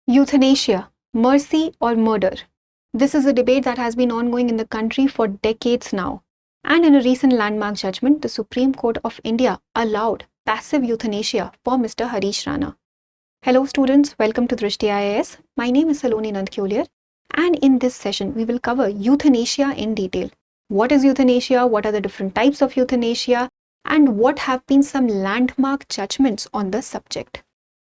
Euthanasia, mercy or murder? This is a debate that has been ongoing in the country for decades now. And in a recent landmark judgment, the Supreme Court of India allowed passive euthanasia for Mr. Harish Rana. Hello students, welcome to Drishti IAS. My name is Saloni Nandkyoliar, and in this session we will cover euthanasia in detail. What is euthanasia? What are the different types of euthanasia? And what have been some landmark judgments on the subject?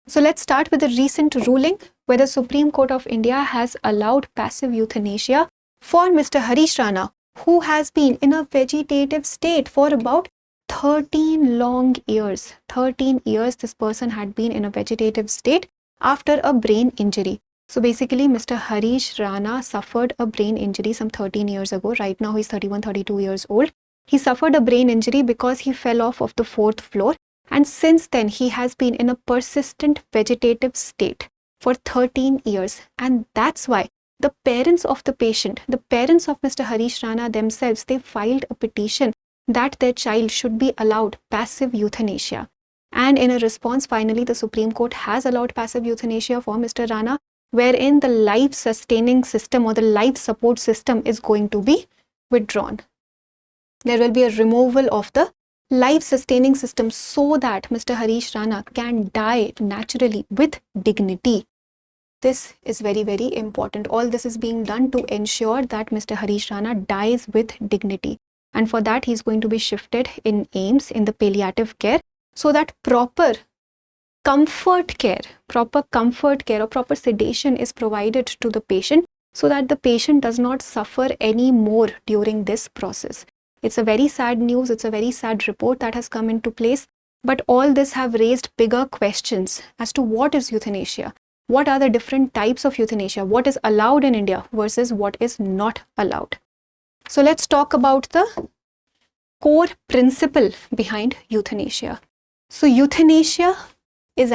So let's start with the recent ruling where the Supreme Court of India has allowed passive euthanasia for Mr. Harish Rana, who has been in a vegetative state for about 13 long years. 13 years this person had been in a vegetative state after a brain injury. So basically Mr. Harish Rana suffered a brain injury some 13 years ago. Right now he's 31, 32 years old. He suffered a brain injury because he fell off of the 4th floor. And since then, he has been in a persistent vegetative state for 13 years. And that's why the parents of the patient, the parents of Mr. Harish Rana themselves, they filed a petition that their child should be allowed passive euthanasia. And in a response, finally, the Supreme Court has allowed passive euthanasia for Mr. Rana, wherein the life-sustaining system or the life support system is going to be withdrawn. There will be a removal of the life-sustaining system so that Mr. Harish Rana can die naturally with dignity. This is very, very important. All this is being done to ensure that Mr. Harish Rana dies with dignity. And for that, he's going to be shifted in AIMS in the palliative care so that proper comfort care or proper sedation is provided to the patient so that the patient does not suffer any more during this process. It's a very sad news, it's a very sad report that has come into place, but all this have raised bigger questions as to what is euthanasia, what are the different types of euthanasia, what is allowed in India versus what is not allowed. So let's talk about the core principle behind euthanasia. So euthanasia is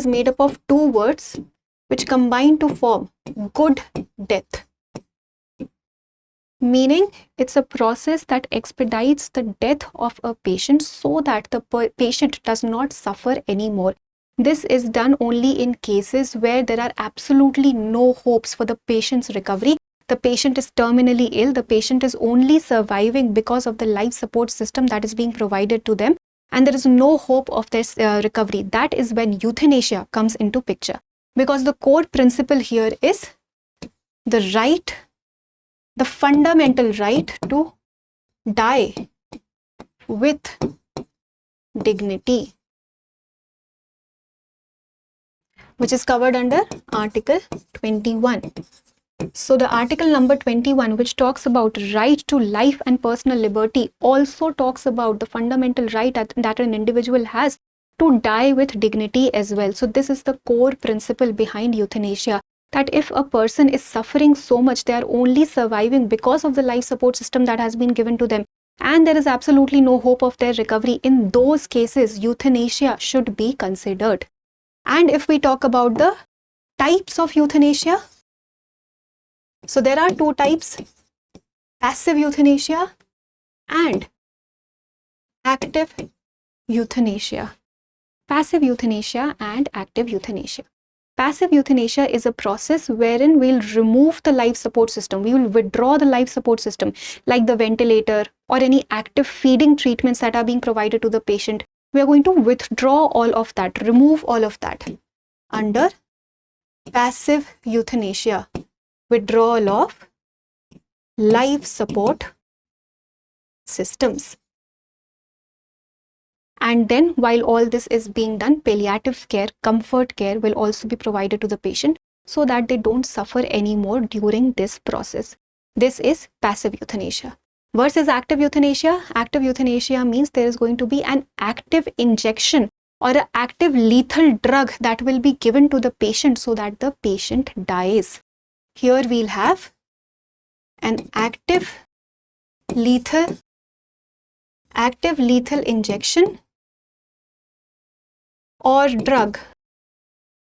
made up of two words which combine to form good death. Meaning it's a process that expedites the death of a patient so that the patient does not suffer anymore. This is done only in cases where there are absolutely no hopes for the patient's recovery. The patient is terminally ill. The patient is only surviving because of the life support system that is being provided to them, and there is no hope of their recovery. That is when euthanasia comes into picture, because the core principle here is the fundamental right to die with dignity, which is covered under Article 21. So the article number 21, which talks about right to life and personal liberty, also talks about the fundamental right that an individual has to die with dignity as well. So this is the core principle behind euthanasia, that if a person is suffering so much, they are only surviving because of the life support system that has been given to them, and there is absolutely no hope of their recovery, in those cases, euthanasia should be considered. And if we talk about the types of euthanasia, so there are two types: passive euthanasia and active euthanasia. Passive euthanasia and active euthanasia. Passive euthanasia is a process wherein we'll remove the life support system. We will withdraw the life support system like the ventilator or any active feeding treatments that are being provided to the patient. We are going to withdraw all of that, remove all of that under passive euthanasia, withdrawal of life support systems. And then while all this is being done, palliative care, comfort care will also be provided to the patient so that they don't suffer anymore during this process. This is passive euthanasia. Versus active euthanasia. Active euthanasia means there is going to be an active injection or an active lethal drug that will be given to the patient so that the patient dies. Here we'll have an active lethal injection or drug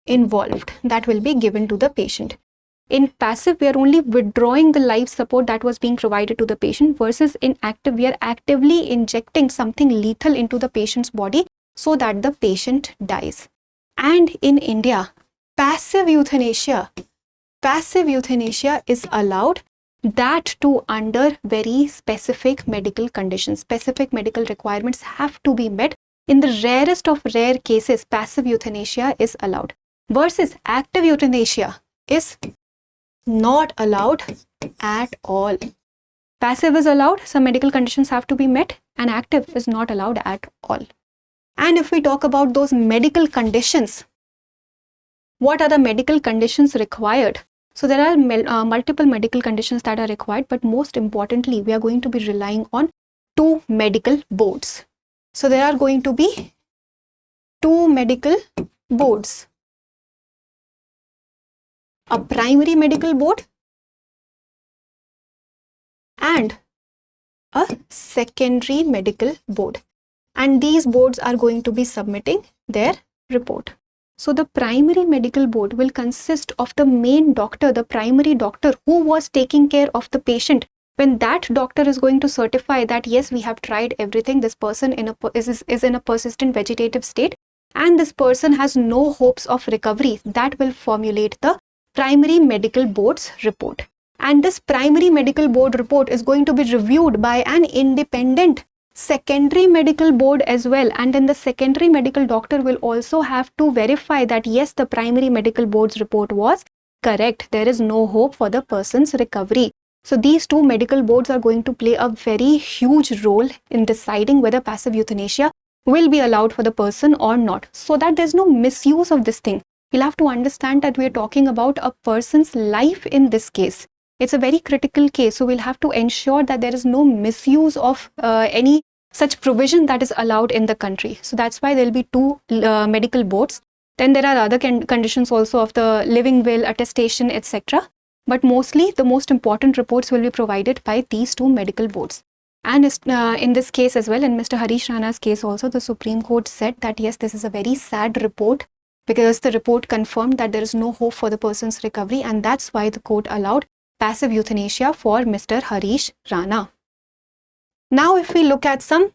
involved that will be given to the patient. In passive, we are only withdrawing the life support that was being provided to the patient, versus in active, we are actively injecting something lethal into the patient's body so that the patient dies. And in India, passive euthanasia is allowed, that too under very specific medical conditions. Specific medical requirements have to be met. In the rarest of rare cases, passive euthanasia is allowed. Versus active euthanasia is not allowed at all. Passive is allowed, some medical conditions have to be met, and active is not allowed at all. And if we talk about those medical conditions, what are the medical conditions required? So there are multiple medical conditions that are required, but most importantly, we are going to be relying on 2 medical boards. So there are going to be 2 medical boards. A primary medical board and a secondary medical board. And these boards are going to be submitting their report. So the primary medical board will consist of the main doctor, the primary doctor who was taking care of the patient. When that doctor is going to certify that yes, we have tried everything, this person is in a persistent vegetative state and this person has no hopes of recovery, that will formulate the primary medical board's report. And this primary medical board report is going to be reviewed by an independent secondary medical board as well, and then the secondary medical doctor will also have to verify that yes, the primary medical board's report was correct, there is no hope for the person's recovery. So these 2 medical boards are going to play a very huge role in deciding whether passive euthanasia will be allowed for the person or not, so that there's no misuse of this thing. We'll have to understand that we are talking about a person's life in this case. It's a very critical case, so we'll have to ensure that there is no misuse of any such provision that is allowed in the country. So that's why there will be 2 medical boards. Then there are other conditions also of the living will, attestation, etc. But mostly the most important reports will be provided by these 2 medical boards. And in this case as well, in Mr. Harish Rana's case also, the Supreme Court said that yes, this is a very sad report because the report confirmed that there is no hope for the person's recovery, and that's why the court allowed passive euthanasia for Mr. Harish Rana. Now, if we look at some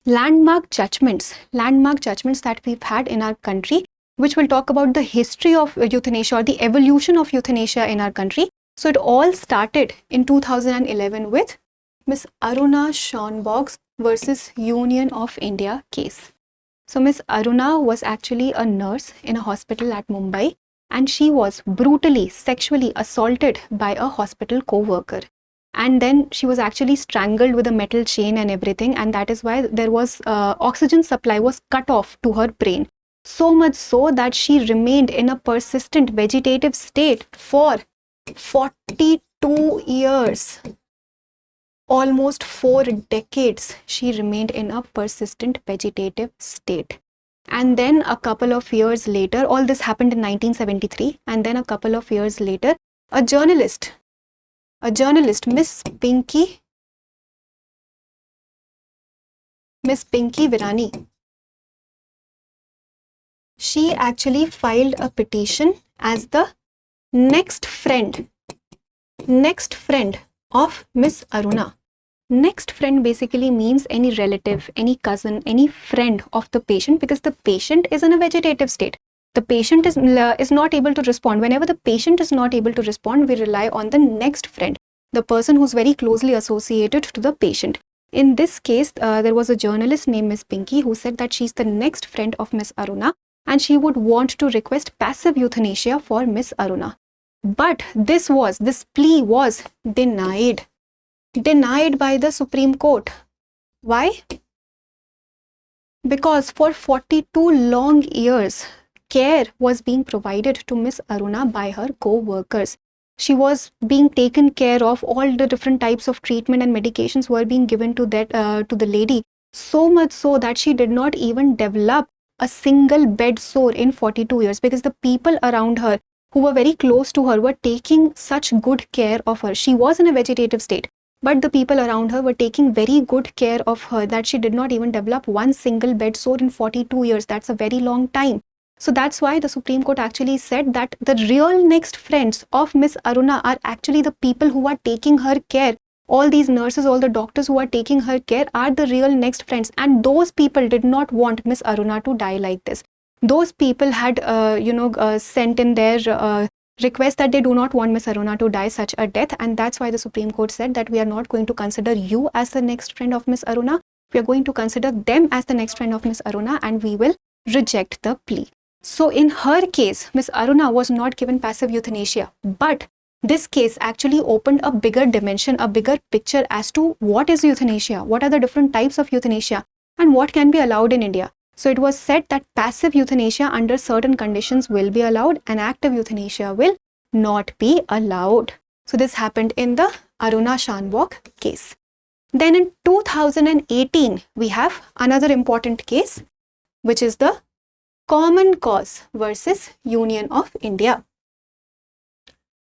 landmark judgments that we've had in our country, which will talk about the history of euthanasia or the evolution of euthanasia in our country. So it all started in 2011 with Miss Aruna Shanbaug versus Union of India case. So Miss Aruna was actually a nurse in a hospital at Mumbai, and she was brutally sexually assaulted by a hospital co-worker. And then she was actually strangled with a metal chain and everything, and that is why there was oxygen supply was cut off to her brain. So much so that she remained in a persistent vegetative state for 42 years. Almost 4 decades she remained in a persistent vegetative state. And then a couple of years later, all this happened in 1973, and then a couple of years later, a journalist, Miss Pinky Virani, she actually filed a petition as the next friend of Miss Aruna. Next friend basically means any relative, any cousin, any friend of the patient, because the patient is in a vegetative state. The patient is not able to respond. Whenever the patient is not able to respond, we rely on the next friend, the person who's very closely associated to the patient. In this case, there was a journalist named Miss Pinky who said that she's the next friend of Miss Aruna and she would want to request passive euthanasia for Miss Aruna. But this plea was denied by the Supreme Court. Why? Because for 42 long years, care was being provided to Miss Aruna by her co-workers. She was being taken care of. All the different types of treatment and medications were being given to the lady. So much so that she did not even develop a single bed sore in 42 years because the people around her who were very close to her were taking such good care of her. She was in a vegetative state, but the people around her were taking very good care of her that she did not even develop one single bed sore in 42 years. That's a very long time. So that's why the Supreme Court actually said that the real next friends of Miss Aruna are actually the people who are taking her care. All these nurses, all the doctors who are taking her care are the real next friends. And those people did not want Miss Aruna to die like this. those people had, sent in their request that they do not want Miss Aruna to die such a death, and that's why the Supreme Court said that we are not going to consider you as the next friend of Miss Aruna. We are going to consider them as the next friend of Miss Aruna, and we will reject the plea. So in her case, Miss Aruna was not given passive euthanasia, but this case actually opened a bigger dimension, a bigger picture as to what is euthanasia, what are the different types of euthanasia, and what can be allowed in India. So it was said that passive euthanasia under certain conditions will be allowed and active euthanasia will not be allowed. So this happened in the Aruna Shanbaug case. Then in 2018, we have another important case, which is the Common Cause versus Union of India.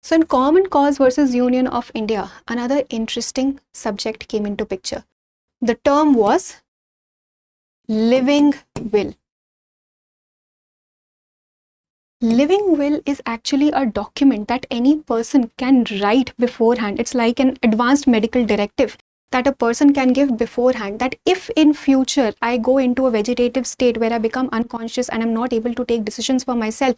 So in Common Cause versus Union of India, another interesting subject came into picture. The term was living will. Living will is actually a document that any person can write beforehand. It's like an advanced medical directive that a person can give beforehand, that if in future I go into a vegetative state where I become unconscious and I'm not able to take decisions for myself,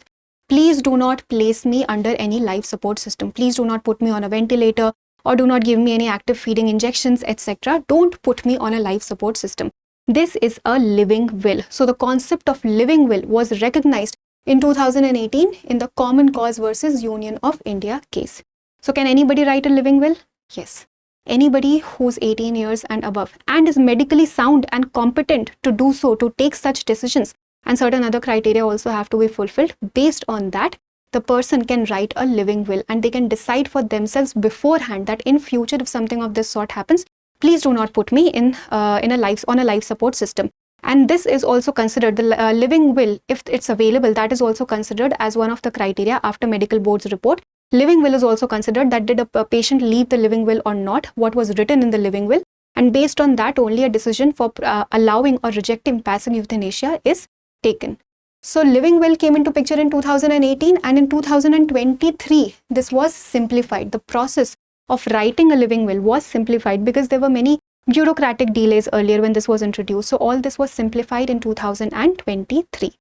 please do not place me under any life support system. Please do not put me on a ventilator or do not give me any active feeding injections, etc. Don't put me on a life support system. This is a living will. So the concept of living will was recognized in 2018 in the Common Cause versus Union of India case. So can anybody write a living will? Yes. Anybody who's 18 years and above and is medically sound and competent to do so, to take such decisions, and certain other criteria also have to be fulfilled. Based on that, the person can write a living will and they can decide for themselves beforehand that in future if something of this sort happens, please do not put me on a life support system. And this is also considered, the living will, if it's available, that is also considered as one of the criteria after medical board's report. Living will is also considered, that did a patient leave the living will or not, what was written in the living will, and based on that only a decision for allowing or rejecting passive euthanasia is taken. So living will came into picture in 2018, and in 2023 this was simplified. The process of writing a living will was simplified because there were many bureaucratic delays earlier when this was introduced. So all this was simplified in 2023.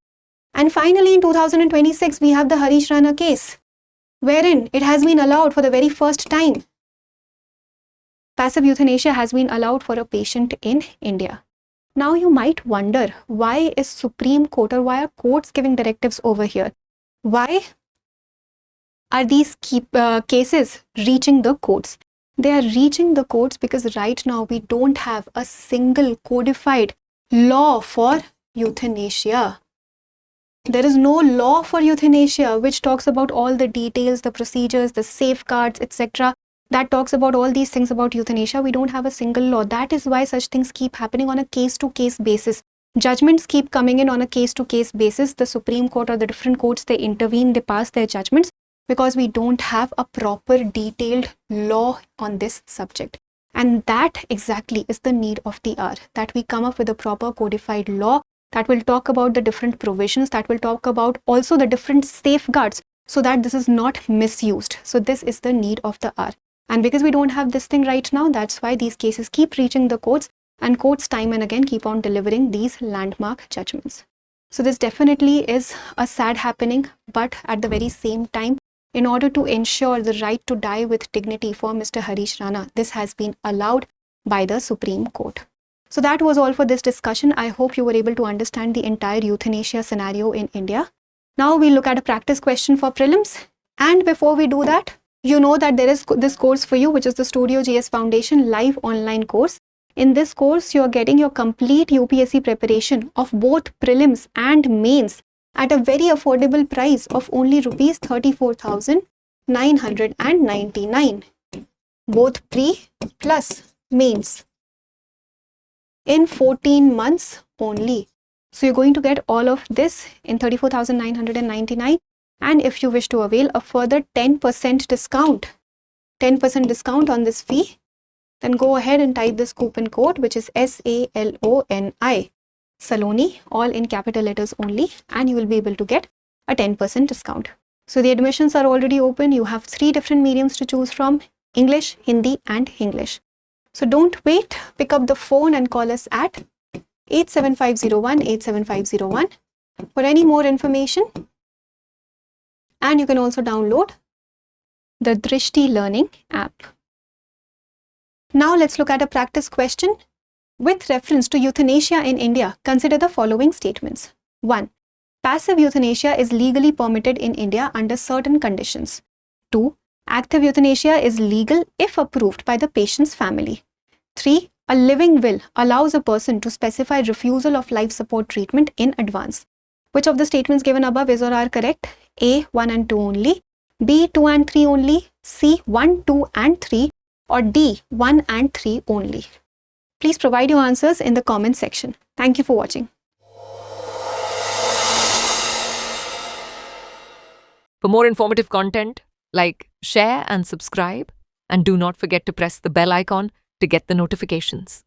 And finally in 2026 we have the Harish Rana case, wherein it has been allowed for the very first time. Passive euthanasia has been allowed for a patient in India. Now you might wonder, why is Supreme Court or why are courts giving directives over here? Why are these cases reaching the courts? They are reaching the courts because right now we don't have a single codified law for euthanasia. There is no law for euthanasia which talks about all the details, the procedures, the safeguards, etc. that talks about all these things about euthanasia. We don't have a single law. That is why such things keep happening on a case-to-case basis. Judgments keep coming in on a case-to-case basis. The Supreme Court or the different courts, they intervene, they pass their judgments because we don't have a proper detailed law on this subject. And that exactly is the need of the hour, that we come up with a proper codified law that will talk about the different provisions, that will talk about also the different safeguards so that this is not misused. So this is the need of the hour. And because we don't have this thing right now, that's why these cases keep reaching the courts, and courts time and again keep on delivering these landmark judgments. So this definitely is a sad happening, but at the very same time, in order to ensure the right to die with dignity for Mr. Harish Rana, this has been allowed by the Supreme Court. So that was all for this discussion. I hope you were able to understand the entire euthanasia scenario in India. Now we'll look at a practice question for prelims. And before we do that, you know that there is this course for you, which is the Studio GS Foundation live online course. In this course, you are getting your complete UPSC preparation of both prelims and mains at a very affordable price of only rupees 34,999. Both pre plus mains in 14 months only. So you're going to get all of this in 34,999. And if you wish to avail a further 10% discount on this fee, then go ahead and type this coupon code, which is SALONI, Saloni, all in capital letters only, and you will be able to get a 10% discount. So the admissions are already open. You have 3 different mediums to choose from: English, Hindi and English. So don't wait, pick up the phone and call us at 87501 87501. for any more information. And you can also download the Drishti Learning app. Now let's look at a practice question. With reference to euthanasia in India, consider the following statements. 1. Passive euthanasia is legally permitted in India under certain conditions. 2. Active euthanasia is legal if approved by the patient's family. 3. A living will allows a person to specify refusal of life support treatment in advance. Which of the statements given above is or are correct? A. 1 and 2 only. B. 2 and 3 only. C. 1, 2 and 3. Or D. 1 and 3 only. Please provide your answers in the comment section. Thank you for watching. For more informative content, like, share and subscribe, and do not forget to press the bell icon to get the notifications.